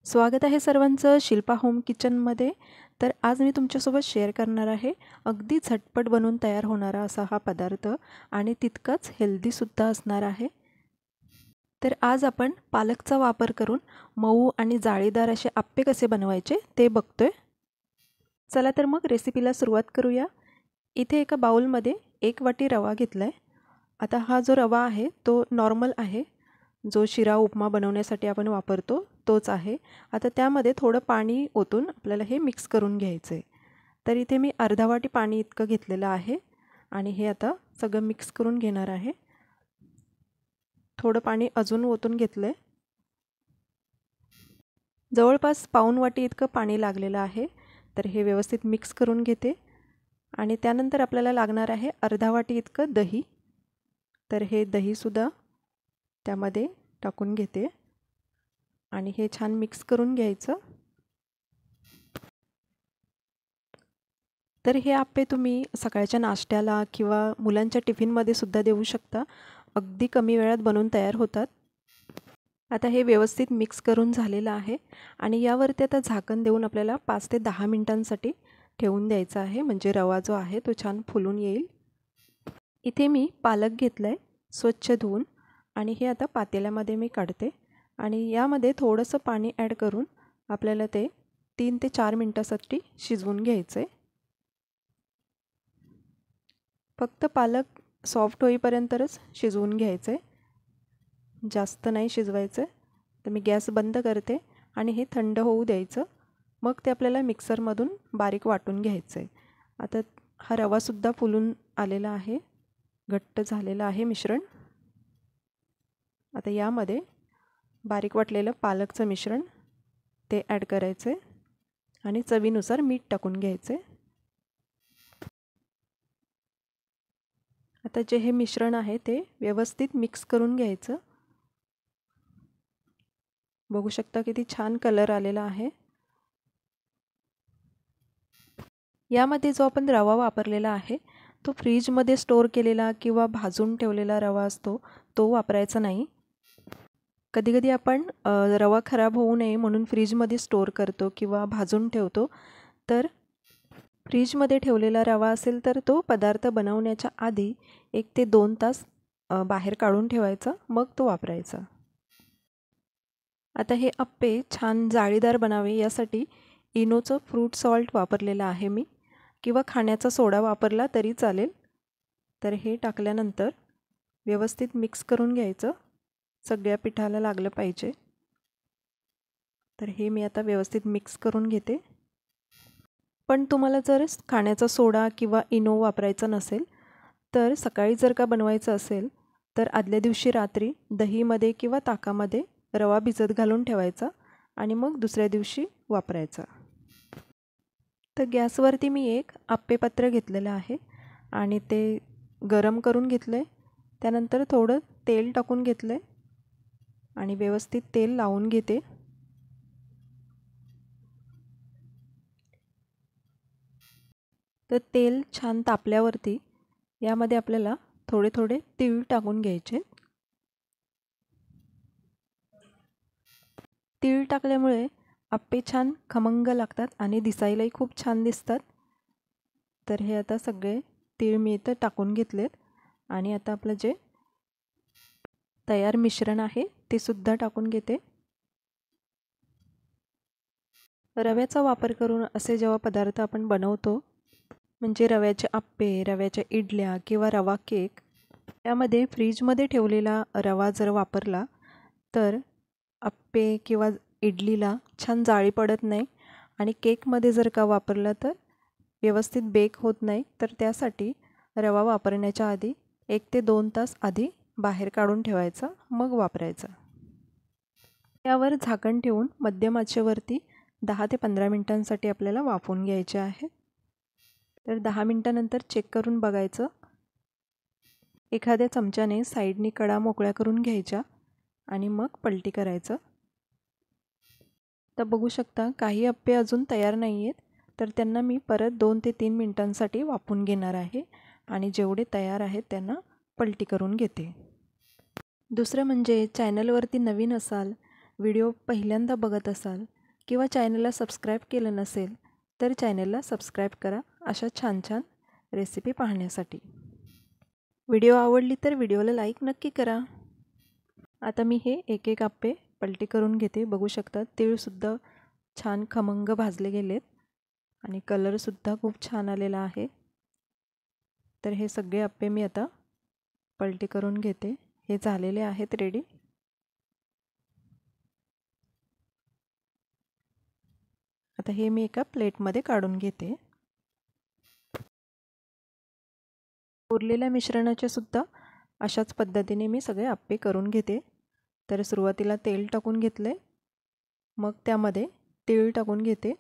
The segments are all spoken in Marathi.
स्वागत आहे सर्वांचं शिल्पा होम किचनमध्ये. तर आज मी तुमच्यासोबत शेअर करणार आहे अगदी झटपट बनून तयार होणारा असा हा पदार्थ आणि तितकाच हेल्दीसुद्धा असणार आहे. तर आज आपण पालकचा वापर करून मऊ आणि जाळीदार असे आप्पे कसे बनवायचे ते बघतोय. चला तर मग रेसिपीला सुरुवात करूया. इथे एका बाउलमध्ये 1 वाटी रवा घेतला आहे. आता हा जो रवा आहे तो नॉर्मल आहे, जो शिरा उपमा बनवण्यासाठी आपण वापरतो तोच आहे. आता त्यामध्ये थोडं पाणी ओतून आपल्याला हे मिक्स करून घ्यायचं आहे. तर इथे मी अर्धा वाटी पाणी इतकं घेतलेलं आहे आणि हे आता सगळं मिक्स करून घेणार आहे. थोडं पाणी अजून ओतून घेतलं आहे. जवळपास पाऊण वाटी इतकं पाणी लागलेलं आहे. तर हे व्यवस्थित मिक्स करून घेते आणि त्यानंतर आपल्याला लागणार आहे अर्धा वाटी इतकं दही. तर हे दहीसुद्धा त्यामध्ये टाकून घेते आणि हे छान मिक्स करून घ्यायचं. तर हे आप्पे तुम्ही सकाळच्या नाश्त्याला किंवा मुलांच्या टिफिनमध्ये सुद्धा देऊ शकता. अगदी कमी वेळात बनवून तयार होतात. आता हे व्यवस्थित मिक्स करून झालेलं आहे आणि यावरती आता झाकण देऊन आपल्याला 5 ते 10 मिनिटांसाठी ठेवून द्यायचं आहे, म्हणजे रवा जो आहे तो छान फुलून येईल. इथे मी पालक घेतला आहे स्वच्छ धुवून आणि हे आता पातेल्यामध्ये मी काढते आणि यामध्ये थोडंसं पाणी ॲड करून आपल्याला ते 3 ते 4 मिनिटासाठी शिजवून घ्यायचं आहे. फक्त पालक सॉफ्ट होईपर्यंतच शिजवून घ्यायचं आहे, जास्त नाही शिजवायचं. तर मी गॅस बंद करते आणि हे थंड होऊ द्यायचं. मग ते आपल्याला मिक्सरमधून बारीक वाटून घ्यायचं आहे. आता हा रवासुद्धा फुलून आलेला आहे, घट्ट झालेलं आहे मिश्रण. आता यामध्ये बारीक वाटलेलं पालकचं मिश्रण ते ॲड करायचं आहे आणि चवीनुसार मीठ टाकून घ्यायचं आहे. आता जे हे मिश्रण आहे ते व्यवस्थित मिक्स करून घ्यायचं. बघू शकता किती छान कलर आलेला आहे. यामध्ये जो आपण रवा वापरलेला आहे तो फ्रीजमध्ये स्टोअर केलेला किंवा भाजून ठेवलेला रवा असतो तो वापरायचा नाही. कधीकधी आपण रवा खराब होऊ नये म्हणून फ्रीजमध्ये स्टोअर करतो किंवा भाजून ठेवतो. तर फ्रीजमध्ये ठेवलेला रवा असेल तर तो पदार्थ बनवण्याच्या आधी 1 ते 2 तास बाहेर काढून ठेवायचा, मग तो वापरायचा. आता हे आप्पे छान जाळीदार बनावे यासाठी इनोचं फ्रूट सॉल्ट वापरलेलं आहे मी, किंवा खाण्याचा सोडा वापरला तरी चालेल. तर हे टाकल्यानंतर व्यवस्थित मिक्स करून घ्यायचं, सगळ्या पिठाला लागलं पाहिजे. तर हे मी आता व्यवस्थित मिक्स करून घेते. पण तुम्हाला जर खाण्याचा सोडा किंवा इनो वापरायचा नसेल तर सकाळी जर का बनवायचं असेल तर आदल्या दिवशी रात्री दहीमध्ये किंवा ताकामध्ये रवा भिजत घालून ठेवायचा आणि मग दुसऱ्या दिवशी वापरायचा. तर गॅसवरती मी एक आप्पेपात्र घेतलेलं आहे आणि ते गरम करून घेतलं आहे. त्यानंतर थोडं तेल टाकून घेतलं आहे आणि व्यवस्थित तेल लावून घेते. तर तेल छान तापल्यावरती यामध्ये आपल्याला थोडे थोडे तीळ टाकून घ्यायचे. तीळ टाकल्यामुळे आप्पे छान खमंग लागतात आणि दिसायलाही खूप छान दिसतात. तर हे आता सगळे तीळ मी इथं टाकून घेतलेत आणि आता आपलं जे तयार मिश्रण आहे ते सुद्धा टाकून घेते. रव्याचा वापर करून असे जेव्हा पदार्थ आपण बनवतो, म्हणजे रव्याचे आप्पे, रव्याच्या इडल्या किंवा रवा केक, यामध्ये फ्रीजमध्ये ठेवलेला रवा जर वापरला तर आप्पे किंवा इडलीला छान जाळी पडत नाही आणि केकमध्ये जर का वापरला तर व्यवस्थित बेक होत नाही. तर त्यासाठी रवा वापरण्याच्या आधी 1 ते 2 तास आधी बाहेर काढून ठेवायचा, मग वापरायचा. यावर झाकण ठेवून मध्यम आचेवरती 10 ते 15 मिनिटांसाठी आपल्याला वाफवून घ्यायचे आहे. तर 10 मिनिटांनंतर चेक करून बघायचं. एखाद्या चमच्याने साईडनी कडा मोकळ्या करून घ्यायच्या आणि मग पलटी करायचं. तर बघू शकता काही आप्पे अजून तयार नाही आहेत, तर त्यांना मी परत 2 ते 3 मिनिटांसाठी वाफवून घेणार आहे आणि जेवढे तयार आहेत त्यांना पलटी करून घेते. दुसरं म्हणजे चॅनलवरती नवीन असाल, व्हिडिओ पहिल्यांदा बघत असाल किंवा चॅनलला सबस्क्राईब केलं नसेल तर चॅनलला सबस्क्राईब करा अशा छान छान रेसिपी पाहण्यासाठी. व्हिडिओ आवडली तर व्हिडिओला लाईक नक्की करा. आता मी हे एक एक आप्पे पलटी करून घेते. बघू शकता तीळसुद्धा छान खमंग भाजले गेलेत आणि कलरसुद्धा खूप छान आलेला आहे. तर हे सगळे आप्पे मी आता पलटी करून घेते. हे झालेले आहेत रेडी. आता हे मी एका प्लेटमध्ये काढून घेते. उरलेल्या मिश्रणाचे सुद्धा अशाच पद्धतीने मी सगळे आप्पे करून घेते. तर सुरुवातीला तेल टाकून घेतले, मग त्यामध्ये तीळ टाकून घेते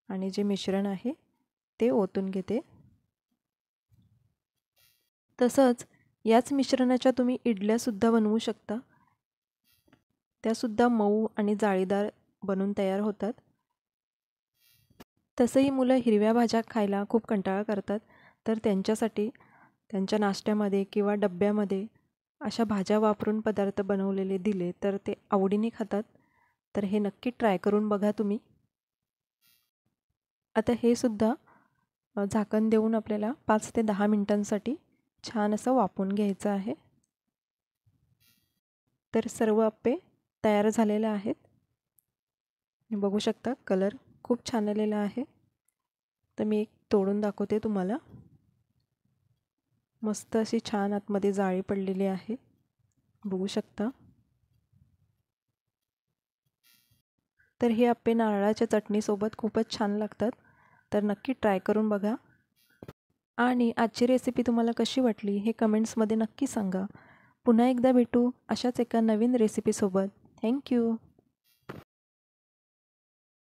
आणि जे मिश्रण आहे ते ओतून घेते. तसंच याच मिश्रणाच्या तुम्ही इडल्यासुद्धा बनवू शकता. त्यासुद्धा मऊ आणि जाळीदार बनून तयार होतात. तसंही मुलं हिरव्या भाज्या खायला खूप कंटाळा करतात, तर त्यांच्यासाठी त्यांच्या नाश्त्यामध्ये किंवा डब्यामध्ये अशा भाज्या वापरून पदार्थ बनवलेले दिले तर ते आवडीने खातात. तर हे नक्की ट्राय करून बघा तुम्ही. आता हे सुद्धा झाकण देऊन आपल्याला 5 ते 10 मिनिटांसाठी छान असं वाफवून घ्यायचं आहे. तर सर्व आप्पे तयार झालेले आहेत. बघू शकता कलर खूप छान आलेला आहे. तर मी एक तोडून दाखवते तुम्हाला. मस्त अशी छान आतमध्ये जाळी पडलेली आहे, बघू शकता. तर हे आप्पे नारळाच्या चटणीसोबत खूपच छान लागतात. तर नक्की ट्राय करून बघा. आणि आजची रेसिपी तुम्हाला कशी वाटली हे कमेंट्समध्ये नक्की सांगा. पुन्हा एकदा भेटू अशाच एका नवीन रेसिपीसोबत. थँक्यू.